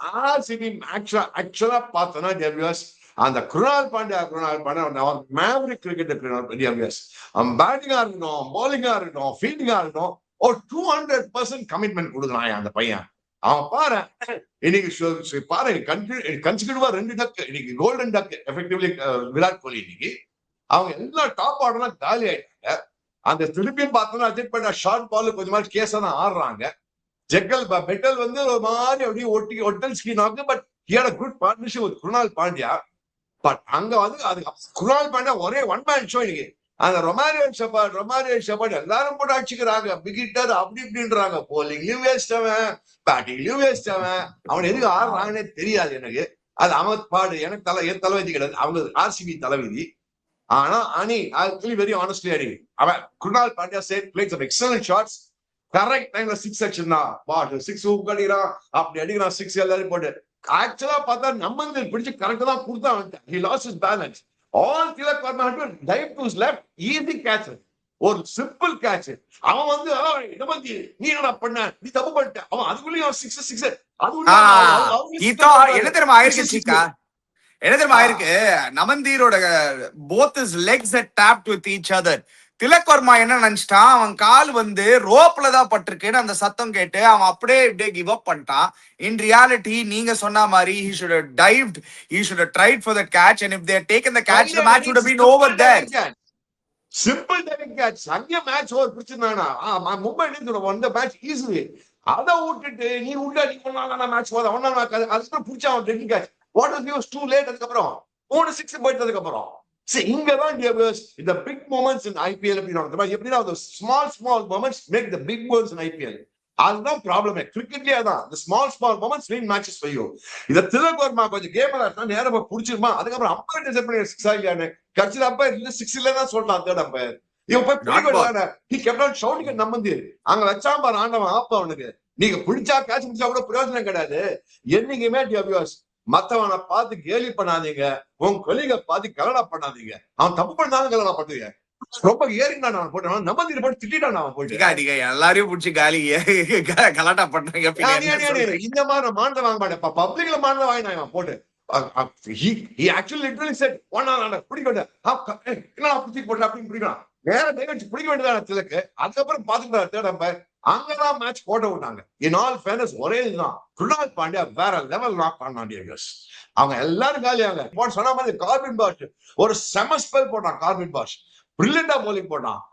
RCB ஆக்சுவலா பார்த்தோன்னா அந்த குருணால் பாண்டியா மேவரிக் கிரிக்கெட் அவன் பேட்டிங்கா இருக்கட்டும், பவுலிங்கா இருக்கட்டும், ஃபீல்டிங்கா இருக்கட்டும், ஒரு 200% கமிட்மெண்ட் கொடுக்குறான் அந்த பையன். அவன் பாரு இன்னைக்கு பாரு கன்சிக்யூட்டிவா 2 டக் இன்னைக்கு கோல்டன் டக் எஃபெக்டிவ்லி விராட் கோலி இன்னைக்கு அவங்க எல்லா டாப் ஆர்டர்லாம் காலி ஆயிட்டாங்க. அந்த திருப்பியும் பார்த்தோம்னா அஜித் பண்டா ஷார்ட் பால் கொஞ்சம் கேஸா தான் ஆடுறாங்க. பெட்டல் வந்து ஒரு மாதிரி அப்படியே ஒட்டல் ஸ்கிரீன் ஆகுது. But here good partnership with Krunal Pandya. But அங்க வந்து அது குருணால் பாண்டியா ஒரே ஒன் மேன் ஷோ இன்னைக்கு. அந்த ரொமாரியோ ஷெபர்ட் எல்லாரும் போட்டு அடிச்சுக்கிறாங்க. பிகிட்டர் அப்படி இப்படின்றாங்க. போலிங்லயும் வேஸ்ட் அவன், பேட்டிங்லயும் வேஸ்ட் அவன். அவன் எதுக்கு ஆடுறாங்கன்னே தெரியாது எனக்கு. அது அவன் பாடு. எனக்கு என் தலைவிதி கிடையாது. அவங்க ஆர்சிபி தலைவிதி. ஆனா அணி ஆக்சுவலி வெரி ஆனஸ்ட்லி அணி அவன் குருணால் பாண்டியா சேட் played some excellent shots. Correct டைம்ல 6 செக்ஷன் தான் பாட்டு 6 ஹூக் அடிக்கிறான். அப்படி அடிக்கிறான் 6 எல்லாரும் போட்டு. ஆக்சுவலா பார்த்தா நம்ம பிடிச்சு கரெக்டா தான் கொடுத்தான். He lost his balance. All Tilak Varma had to dive to his left. Easy catch. ஒரு சிம்பிள் கேட்ச். அவன் வந்து நீ என்ன பண்ண, நீ தப்பு பண்ணிட்ட. அவன் அதுக்குள்ளேயும் 6 என்ன தெரியுமா ஆயிருக்கு சீக்கா, என்ன தெரியுமா ஆயிருக்கு, நமந்தீரோட both his legs had tapped with each other. Tilak Verma என்ன நினைச்சிட்டான், அவன் கால் வந்து ரோப்ல தான் பட்டிருக்குன்னு அந்த சத்தம் கேட்டு அவன் அப்படியே கிவ் அப் பண்ணிட்டான். இன் ரியாலிட்டி நீங்க சொன்ன மாதிரி he should have dived, he should have tried for the catch, and if they had taken the catch the match would have been over there. Simple diving catch. அங்கே match over பிடிச்சிருந்தானா Mumbai Indians வந்த match easily. அதை விட்டுட்டு நீ உள்ள நீ பண்ணா match போத ஒன்னா அதுக்கப்புறம் பிடிச்சா அவன் diving catch. What is use too late. அதுக்கப்புறம் 3 6 போயிட்டதுக்கு அப்புறம் இங்கதான் இந்த பிக் மூமெண்ட்ஸ் இன் ஐபிஎல் எப்படின்னா small moments make the big goals in IPL. அதுதான் ப்ராப்ளமே கிரிக்கெட்லயே. அதான் the small moments win matches for you. இத திலக் வர்மா கொஞ்சம் கேம் விளையாடுனா நேரமா புடிச்சிருமா. அதுக்கப்புறம் அம்பையர் டிசைட் பண்ணி 6 ஆகியானே கட்சியில அம்பையர் இல்ல 6 இல்ல தான் சொல்றான். தேர்ட் அம்பையர் இவன் போய் பிடிக்க he kept on shouting at நம்பந்தி. அங்க வச்சா பாரு ஆண்டவன் ஆப்ப அவனுக்கு. நீங்க பிடிச்சா கேட்ச் பிடிச்சா கூட பிரயோஜனம் கிடையாது. என்னைக்குமே டிவிஎஸ் மத்தவனை பார்த்து கேலி பண்ணாதீங்க. உன் கொலிக பார்த்து கலடா பண்ணாதீங்க. அவன் தப்பு பண்ணாலும் கலடா பண்ணுவீங்க. ரொம்ப ஏறினா நான் போட்டேன் நம்பந்திரி போட்டு திட்டான். அவன் போயிட்டு எல்லாரையும் பிடிச்சி காலி கலாட்டா பண்றாங்க. இந்த மாதிரி மாநில வாங்க மாட்டேன். பப்ளிக்ல மாநில வாங்கினான் போட்டு. He actually literally said பிடிக்க வேண்டிய என்னடா பிடிச்சி போட்ட அப்படின்னு பிடிக்கலாம். வேற டைவர்ஸ் பிடிக்க வேண்டியதான திலக்கு. அதுக்கப்புறம் பாத்துக்கிட்டாரு தேர்ட் அம்பையர். அங்கதான் மேட்ச் போட்ட விட்டாங்க. இன் ஆல் ஃபேர்னஸ் ஒரே இதுதான். குருணால் பாண்டியா வேற லெவல் நாக் பண்ணான். அவங்க எல்லாரும் காலியாங்க. சொன்ன மாதிரி கார்பின் பாஷ் ஒரு செம ஸ்பெல் போட்டான். கார்பின் பாஷ் பிரில்லியண்டா போலிங் போட்டான்.